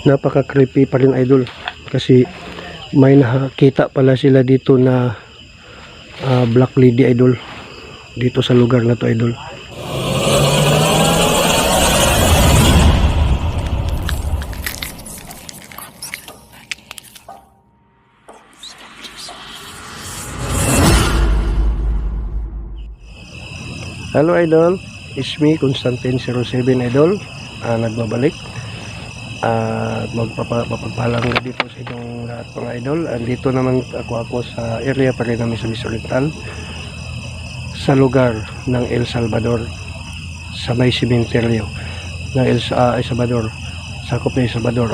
napaka creepy pa rin idol, kasi may nakakita pala sila dito na black lady idol dito sa lugar na to idol. Hello idol, it's me Constantine07 idol, nagbabalik at magpapagpalang dito sa inyong lahat mga idol. Andito naman ako sa area pa rin namin sa Miss Oriental, sa lugar ng El Salvador, sa may sementeryo ng El Salvador, sakop ng El Salvador.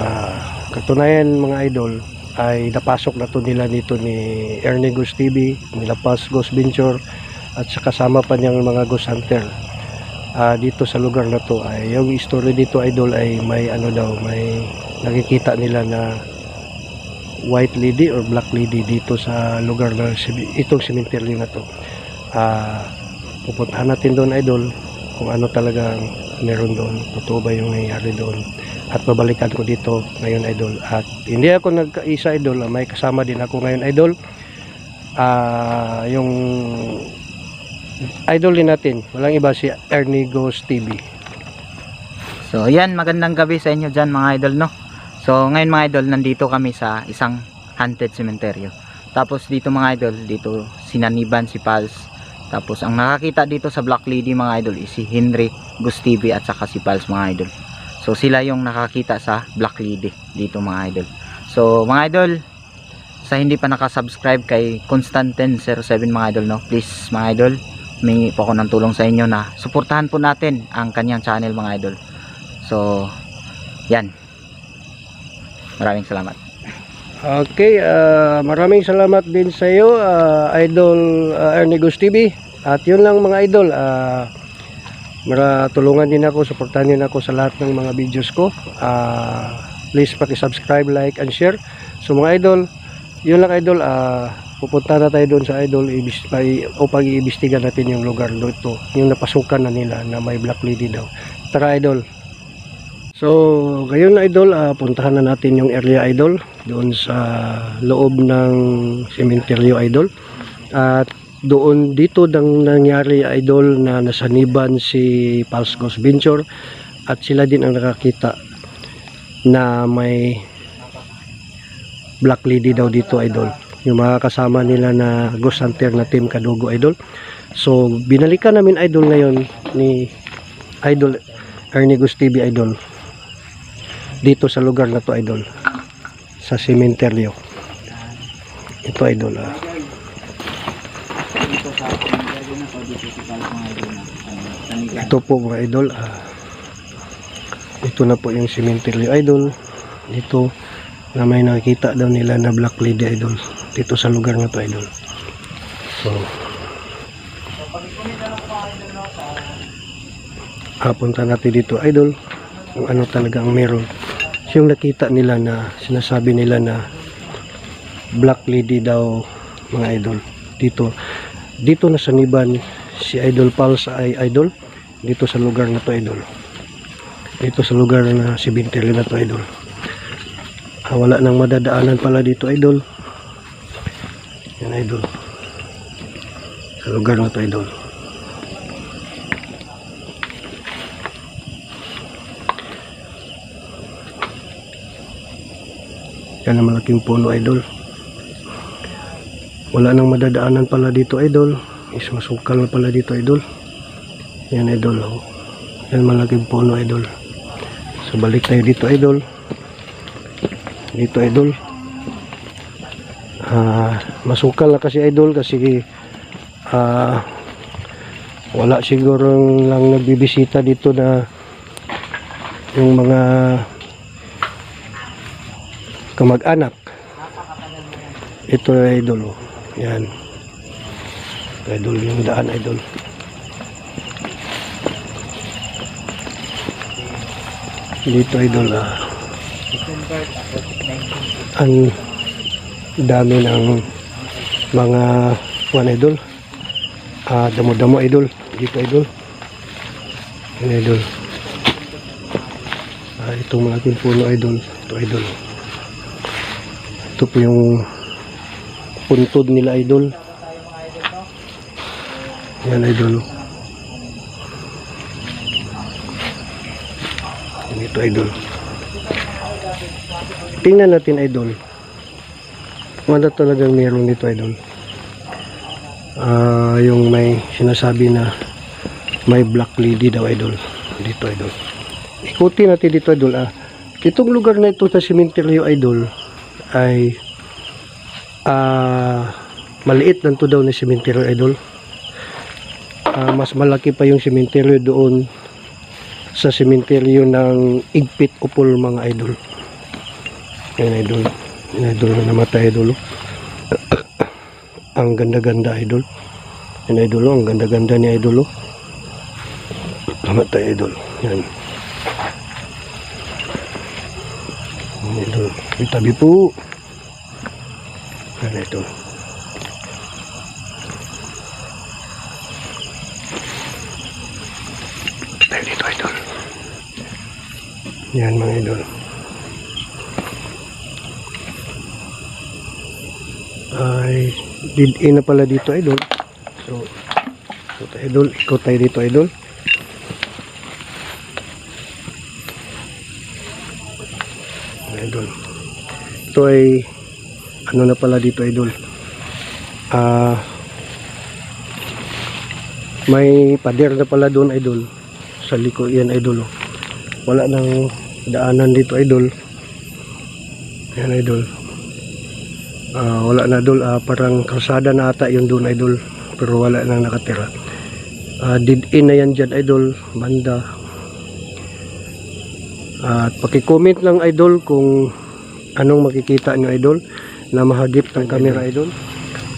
Katunayan mga idol ay napasok na to nila dito ni Ernie Ghost TV, nila Paz Ghost Venture, at sa kasama pa niyang mga ghost hunter dito sa lugar na to. Ay yung story dito idol ay may ano daw, may nakikita nila na white lady or black lady dito sa lugar na itong cemetery na to. Pupuntahan natin doon idol kung ano talagang meron doon, totoo ba yung nangyayari doon, at babalikan ko dito ngayon idol. At hindi ako nag-isa idol, may kasama din ako ngayon idol. Yung idol din natin, walang iba, si Ernie Ghost TV. So yan, magandang gabi sa inyo dyan mga idol, no? So ngayon mga idol, nandito kami sa isang haunted cementerio. Tapos dito mga idol, dito sinaniban si Pals. Tapos ang nakakita dito sa Black Lady mga idol is si Henry Ghost TV at saka si Pals mga idol. So sila yung nakakita sa Black Lady dito mga idol. So mga idol, sa hindi pa nakasubscribe kay Constantine07 mga idol, no? Please mga idol, humingi po ako ng tulong sa inyo na suportahan po natin ang kanyang channel mga idol. So yan, maraming salamat. Okay, maraming salamat din sa iyo idol Ernie Ghost TV. At yun lang mga idol, tulungan din ako, suportahan din ako sa lahat ng mga videos ko. Please paki-subscribe, like and share. So mga idol, yun lang idol, pupunta na tayo doon sa idol upang i-imbestiga natin yung lugar dito, yung napasukan na nila na may black lady daw. Tara idol. So ngayon idol, puntahan na natin yung area idol doon sa loob ng sementeryo idol. At doon dito nang nangyari idol na nasaniban si Pals Ghost Venture, at sila din ang nakakita na may black lady daw dito idol, yung mga kasama nila na ghost hunter na team Kadugo idol. So binalikan namin idol ngayon ni idol Ernie Ghost TV idol dito sa lugar na to idol, sa sementeryo ito idol. Ito po mga idol, ito na po yung sementeryo idol dito, na may nakita daw nila na black lady idol dito sa lugar na to idol. So punta natin dito idol kung ano talaga ang meron. So, yung nakita nila na sinasabi nila na black lady daw mga idol dito na saniban si idol Pals ay idol dito sa lugar na to idol, dito sa lugar na cemetery na to idol. Wala nang madadaanan pala dito idol. Yan idol, sa lugar na to idol. Yan ang malaking puno idol. Wala nang madadaanan pala dito idol, is masukal na pala dito idol. Yan idol, yan malaking puno idol. So balik tayo dito idol. Dito idol, masukal na kasi idol, kasi wala siguro lang nagbibisita dito na yung mga kamag-anak. Ito idol, yan idol, yung daan idol. Dito idol, ang dami ng mga idol, damo-damo idol dito idol. Yan idol, Itong malaking puno idol, ito idol. Ito po yung puntod nila idol. Yan idol. Yan ito idol. Tingnan natin idol. Kung ano talagang meron dito idol. Yung may sinasabi na may black lady daw idol. Dito idol. Ikutin natin dito idol. Itong lugar na ito sa sementeryo idol ay maliit lang to daw na sementeryo idol. Mas malaki pa yung sementeryo doon sa sementeryo ng Igpit Upol mga idol. Yan idol. Yan idol na namatay idol. Ang ganda-ganda idol. Yan idol, ang ganda-ganda ni idol. Namatay idol. Yan. Yan idol. Itabi po. Yan idol. Tayo dito idol. Yan mga idol. Ay did na pala dito idol. So ito idol, ikot tayo dito idol. Idol. Ito ay ano na pala dito idol. May pader na pala doon idol. Sa liko yan idol. Wala nang daanan dito idol. Yan idol. Wala na idol, parang kalsada na ata yun doon idol, pero wala nang nakatira. Dead end na yan dyan idol, banda. At pakicomment lang idol kung anong makikita nyo idol na mahagip ng camera idol.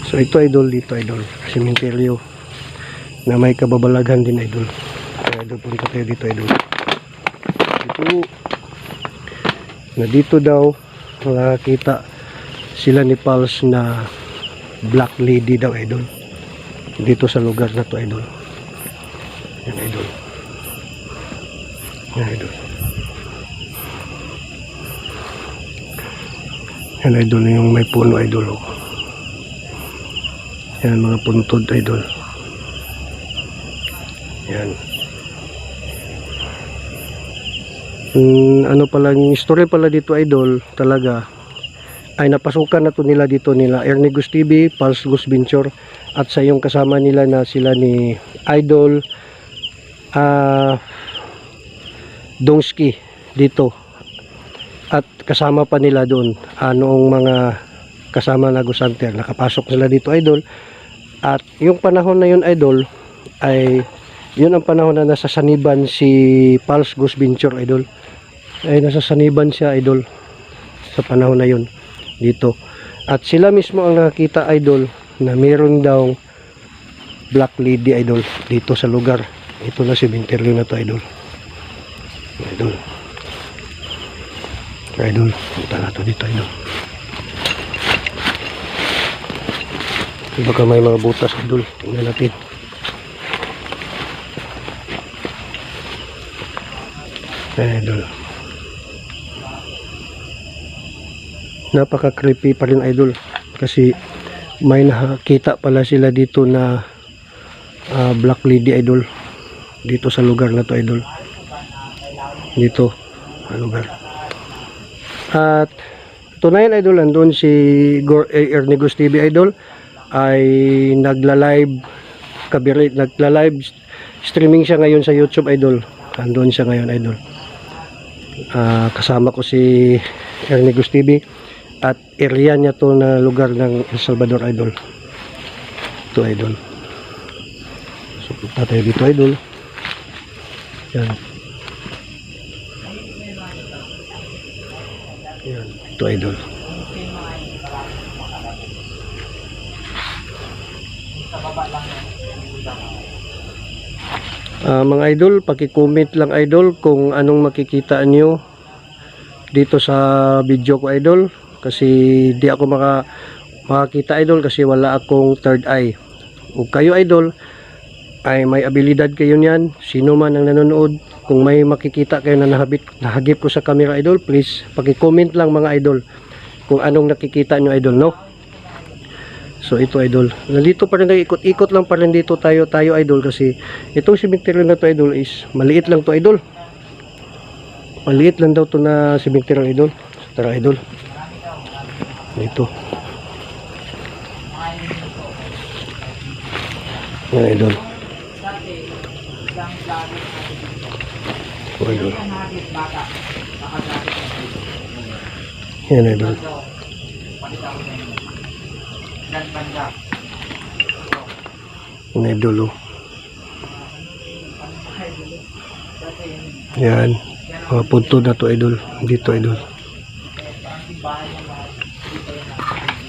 So ito idol, dito idol, sementeryo na may kababalaghan din idol. So idol, punta tayo dito idol. Dito daw makakita sila ni Pals na black lady daw idol dito sa lugar na to idol. Yan idol. Yan idol. Yan idol yung may puno idol. Yan mga puntod idol. Yan. Ano pala yung story pala dito idol talaga ay napasukan na to nila dito nila Ernie Gus TV, Pals Gus Venture at sa yung kasama nila na sila ni Idol Dongski dito at kasama pa nila doon noong mga kasama na Gus Hunter, nakapasok sila dito idol. At yung panahon na yun idol ay yun ang panahon na nasa saniban si Pals Gus Venture idol, ay nasa saniban siya idol sa panahon na yun dito. At sila mismo ang nakakita idol na meron daw black lady idol dito sa lugar. Ito na sementeryo na to idol. Idol. Idol, punta na to dito idol. Baka may mga butas idol. Tingnan natin. Idol. Napaka creepy pa rin idol kasi may nakakita pala sila dito na black lady idol dito sa lugar na to idol, dito sa lugar. At tunayan idol, andun si Ernie Gus TV idol ay nagla-live streaming siya ngayon sa YouTube idol. Andun siya ngayon idol. Kasama ko si Ernie Gus TV at area niya to na lugar ng El Salvador idol. Ito idol. So punta tayo dito idol. Yan. Yan. Ito idol. Mga idol, paki-comment lang idol kung anong makikita nyo dito sa video ko idol, kasi di ako makakita idol kasi wala akong third eye. O kayo idol, ay may abilidad kayo niyan, sino man ang nanonood, kung may makikita kayo na nahagip ko sa camera idol, please paki-comment lang mga idol kung anong nakikita nyo idol, no? So ito idol, nandito pa rin, ikot-ikot lang pa rin dito tayo idol, kasi itong cemetery na to idol is maliit lang to idol. Maliit lang daw to na cemetery idol. So, tara idol. Dito. Yan idol. So, idol. Yan idol. Yan idol. Oh. Yan. Mga punto na to idol. Dito idol.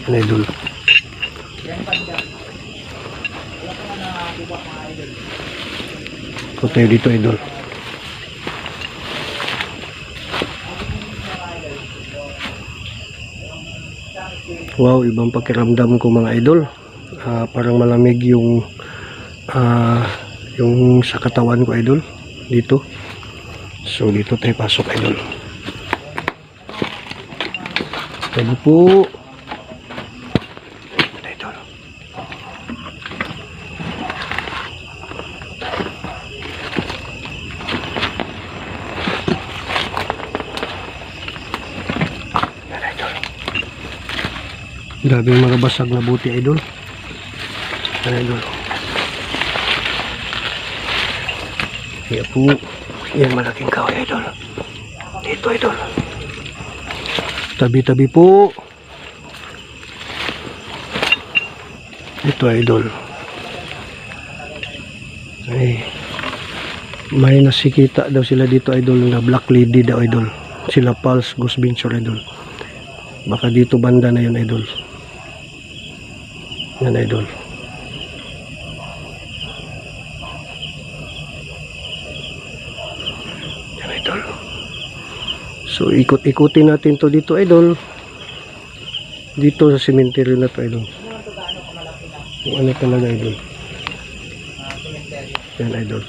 Yan idol. Punta tayo dito idol. Wow, ibang pakiramdam ko mga idol. Parang malamig yung sa katawan ko idol dito. So dito tayo pasok idol. Tayo po. Idol. Yan idol. Daming mga basag na buti idol. Yan idol. Yan po. Yan malaking kahoy idol. Dito idol. Tabi-tabi po. Ito idol. Ay, may nasikita daw sila dito idol na black lady daw idol. Sila Pulse Ghost Venture idol. Baka dito banda na yun idol. Yan idol. Yan idol. So ikot-ikutin natin to dito idol. Dito sa cemetery na to idol. Yung ano talaga idol. Yan idol.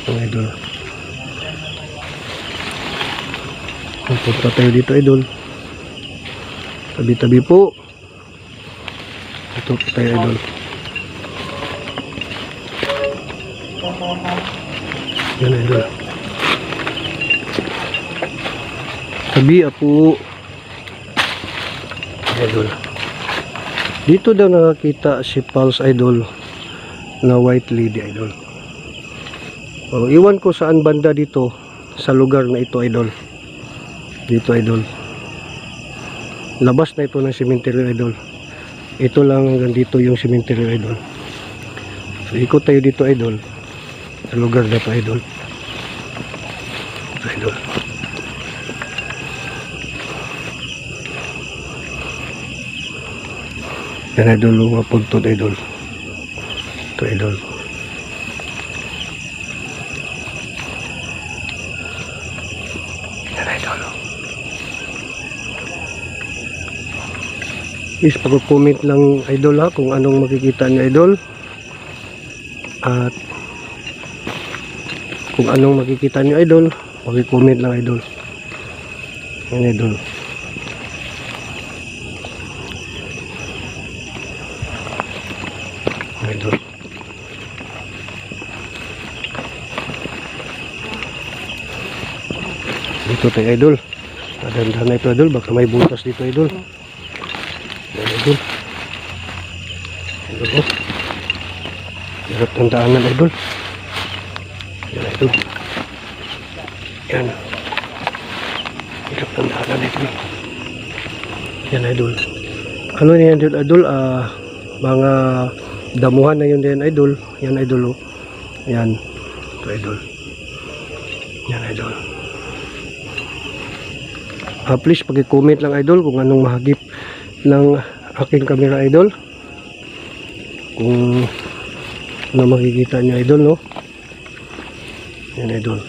Yan idol. Punta tayo dito idol. Tabi-tabi po. Ito po tayo idol. Yan idol. Tabi po. Idol. Dito daw nakakita si Pulse idol na white lady idol. Iwan ko saan banda dito sa lugar na ito idol. Dito idol. Labas na ito ng cemetery idol. Ito lang hanggang dito yung cemetery idol. So ikot tayo dito idol. Sa lugar na ito idol. Ito idol. Yan idol, mga puntod idol. Ito idol. Yan idol. Please pag-comment lang idol ha kung anong makikita niyo idol. At kung anong makikita niyo idol, pag-comment lang idol. Yan idol. Idol. Dito tayo idol. Dahan-dahan na ito idol, baka may butas dito idol. Yan idol. Idol oh. Hirap ng daanan idol. Yan idol. Yan. Hirap ng daanan idol. Yan idol. Ano yan idol? Mga damuhan na yun din idol. Yan idol oh. Yan. Ito idol. Yan idol. Please pag-comment lang idol kung anong mahagip ng aking camera idol. Kung ano makikita niyo idol no. Yan idol.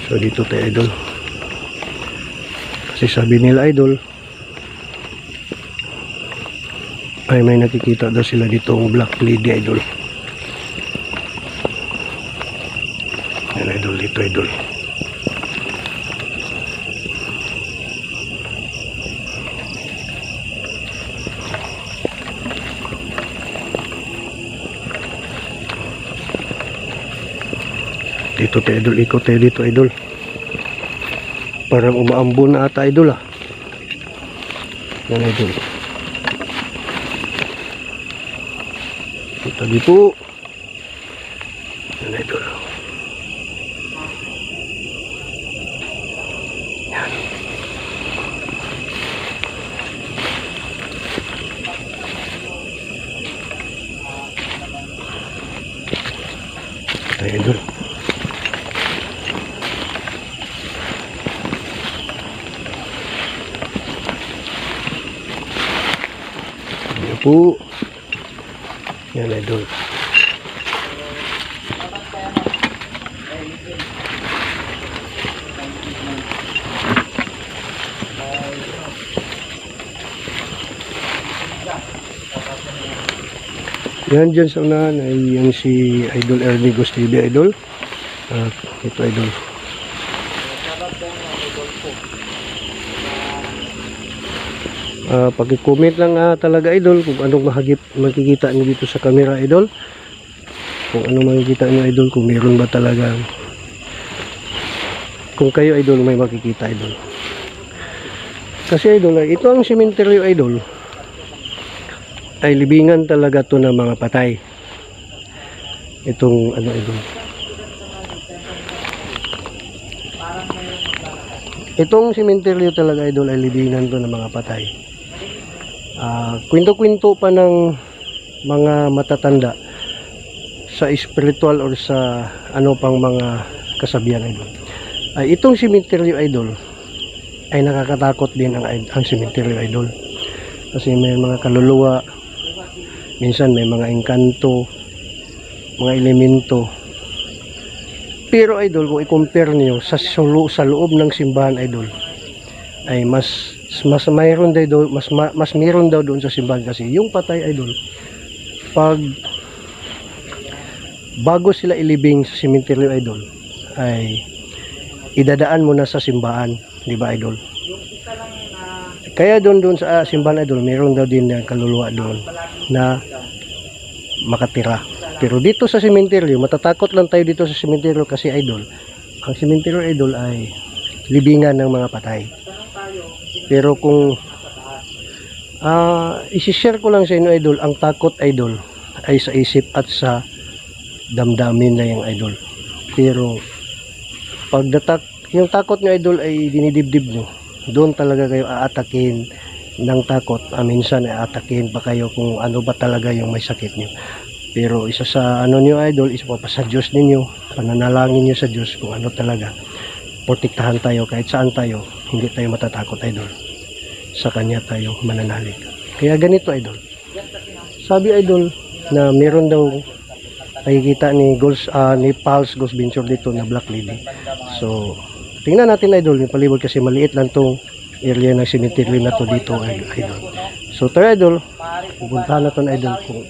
So dito tayo idol. Kasi sabi nila idol ay may nakikita daw sila dito ang black lady idol. Yan idol, dito idol. Dito tayo idol, ikot tayo dito idol. Parang umaambon na ata idol ah. Yan idol. Kita dito. Yan idol. Yan. Yan idol. Po. Yan idol. Yan dyan sa unahan ay yan si Idol Ernie Ghost TV idol. At ito idol. Pag-comment lang talaga idol kung anong makikita nyo dito sa camera idol, kung anong makikita nyo idol, kung meron ba talaga, kung kayo idol may makikita idol. Kasi idol, ito ang sementeryo idol ay libingan talaga to ng mga patay. Itong ano idol, itong sementeryo talaga idol ay libingan to ng mga patay. Kwento-kwento pa ng mga matatanda sa spiritual or sa ano pang mga kasabihan idol. Itong sementeryo idol ay nakakatakot din ang sementeryo idol. Kasi may mga kaluluwa, minsan may mga engkanto, mga elemento. Pero idol, kung i-compare niyo sa loob ng simbahan idol, ay mas mayroon daw mas mayroon daw doon sa simbahan. Kasi yung patay idol, pag bago sila ilibing sa cemetery idol, ay idadaan mo na sa simbahan, di ba idol? Kaya doon sa simbahan idol, mayroon daw din na kaluluwa doon na makatira. Pero dito sa cemetery, matatakot lang tayo dito sa cemetery kasi idol, ang cemetery idol ay libingan ng mga patay. Pero kung isi-share ko lang sa inyo idol, ang takot idol ay sa isip at sa damdamin na yung idol. Pero pag yung takot nyo idol ay dinidibdib nyo, doon talaga kayo aatakin ng takot. Minsan ay aatakin pa kayo kung ano ba talaga yung may sakit nyo. Pero isa sa ano nyo idol, isa pa sa Diyos ninyo, pananalangin nyo sa Diyos kung ano talaga. Protektahan tayo kahit saan tayo, hindi tayo matatakot idol. Sa Kanya tayo mananalig. Kaya ganito idol. Sabi idol na meron daw nakikita ni Pulse Ghost Venture dito na Black Lady. So tingnan natin idol yung palibot kasi maliit lang tong area ng cemetery na to dito idol. So tara idol, pupuntahan natin idol kung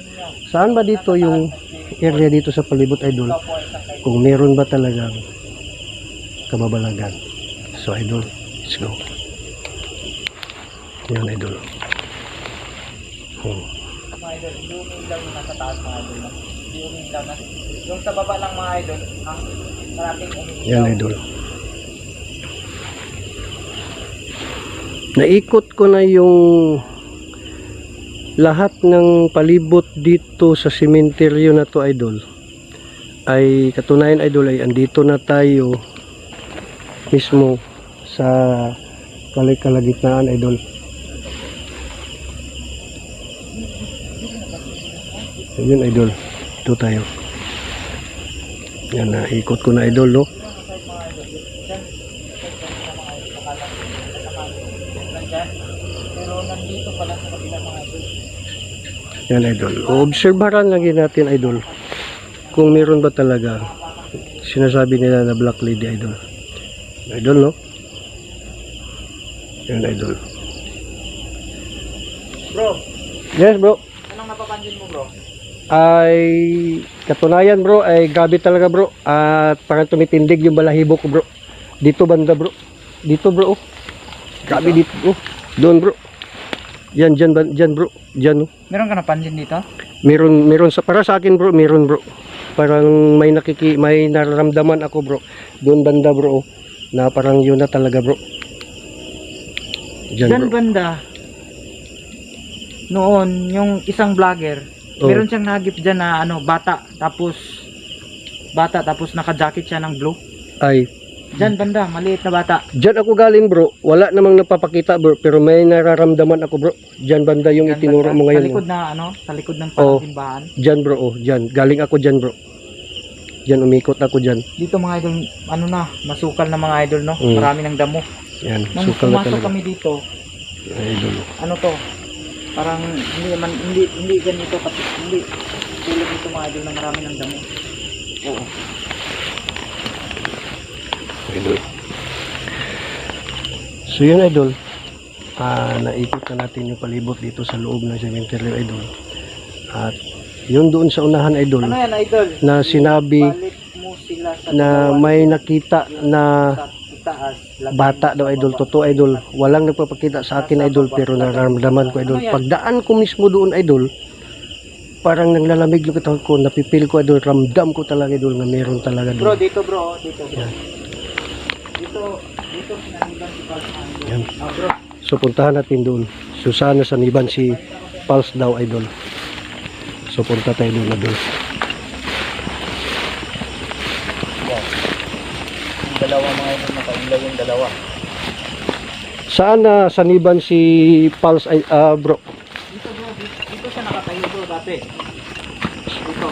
saan ba dito yung area dito sa palibot idol, kung meron ba talagang kababalagan. So idol, let's go. Yan idol. Mga idol, yung ilaw yung nasa taas mga idol. Yung ilaw na, yung sa baba lang mga idol, ang maraming umiilaw. Yan idol. Naikot ko na yung lahat ng palibot dito sa sementeryo na to idol. Ay katunayan idol ay andito na tayo mismo sa kalagitnaan idol. Ayun idol, ito tayo. Yan, naikot ko na idol, no? Pero nandito pala sa kabila mga idol. Yan idol, obserbahan lagi natin idol kung meron ba talaga sinasabi nila na Black Lady idol. Idol, no? Yun, idol. Bro, Yes, bro. anong napapansin mo, bro? Ay katunayan, bro, ay grabe talaga, bro. At parang tumitindig yung balahibo ko, bro. Dito banda, bro. Dito, bro. Oh. Grabe dito, oh. Doon, bro. Yan, dyan, bro. Dyan, oh. Meron ka napansin dito? Meron sa para sa akin, bro. Meron, bro. Parang may nararamdaman ako, bro. Doon banda, bro. Oh. Na parang yun na talaga, bro. Dyan, Diyan bro. banda. Noon, yung isang vlogger, Oh. meron siyang nagip dyan na ano, bata, tapos naka-jacket siya ng blue. Ay, Diyan banda, maliit na bata. dyan ako galing, bro. Wala namang napapakita, bro. Pero may nararamdaman ako, bro. Dyan banda yung Diyan itinuro banda, mo ngayon. Sa likod Oh. na ano, sa likod ng Oh. simbahan. Dyan, bro. Oh, dyan. Galing ako dyan, bro. Dyan, umikot ako dyan. Dito mga idol, ano na, masukal na mga idol, no? Mm. Marami ng damo. Yan, Nung sukal na pumasok talaga. kami dito, Idol. ano to? Parang hindi ganito kasi hindi tulad nito mga idol na marami ng damo. Oo. Idol. So yun, idol. Naikot na natin yung palibot dito sa loob ng cemetery, idol. At yun doon sa unahan, idol, Ano yan idol? na sinabi Balik mo sila sa na may nakita na sa itaas. bata daw, idol. Totoo, idol. Walang nagpapakita sa akin, idol, pero nararamdaman ko, idol. Pagdaan ko mismo doon, idol, parang naglalamig yung katawan ko, napipil ko, idol. Ramdam ko talaga, idol, na meron talaga Bro, doon. dito bro, dito bro. Yan. Dito sinaniban si Pals. Yan. Bro. So puntahan natin doon. So sana sa Niban si Pulse daw, idol. So punta tayo doon na doon. Yung dalawa mga idol, nakaulaw yung dalawa. Saan na sa Niban si Pulse, bro? Dito bro, dito siya nakatayo bro dati. Dito.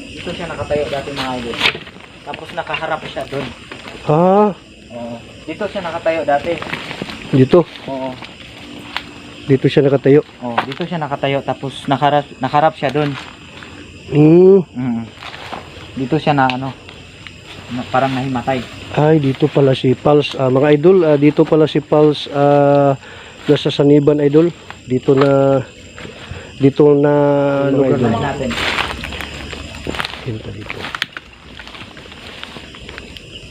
Dito siya nakatayo dati mga idol. Tapos nakaharap siya doon. Ah, Oo. Dito siya nakatayo dati. dito. Oo. Dito siya nakatayo. Oo, dito siya nakatayo tapos nakaharap siya doon. Dito siya na ano, parang nahimatay. Ay, dito pala si Pulse. Mga idol, dito pala si Pulse nasa Saniban, idol. Dito na lugar Tignan na. natin. Dito, dito.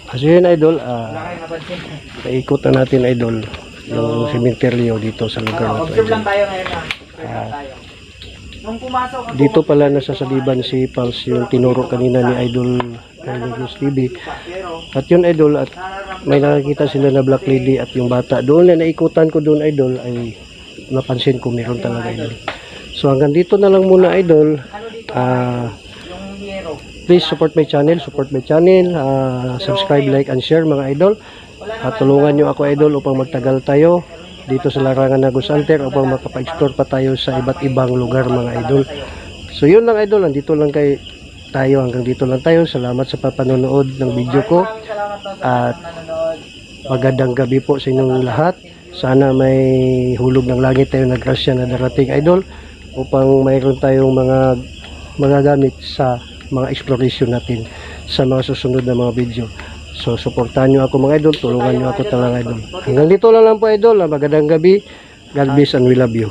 Kasi yun, idol, Wala kayong napansin. naikot na natin, idol, yung cemetery dito sa lugar na to, Observe idol. lang tayo ngayon na. Observe lang tayo. Nung pumasok ako, Dito pala nasa Saliban si Pulse, yung tinuro kanina ni Idol Carlos TV. pero At yun, idol, at may nakikita sila na Black Lady at yung bata. Doon na naikutan ko doon, idol, ay napansin ko meron talaga, idol. So hanggang dito na lang muna, idol. ano dito Ah, yung hero. please support my channel, subscribe, like, and share, mga idol. At tulungan nyo ako, idol, upang magtagal tayo dito sa larangan ng Ghost Hunter upang makapa-explore pa tayo sa iba't ibang lugar, mga idol. So yun lang, idol, andito lang tayo, hanggang dito lang tayo. Salamat sa papanonood ng video ko Maraming salamat po sa at nanonood. magandang gabi po sa inyong lahat. Sana may hulog ng langit tayo na grasya na darating, idol, upang mayroon tayong mga magagamit sa mga exploration natin sa mga susunod na mga video. So suportahan nyo ako, mga idol, tulungan nyo ako talaga, idol. Hanggang dito lang po, idol. Magandang gabi. God bless and we love you.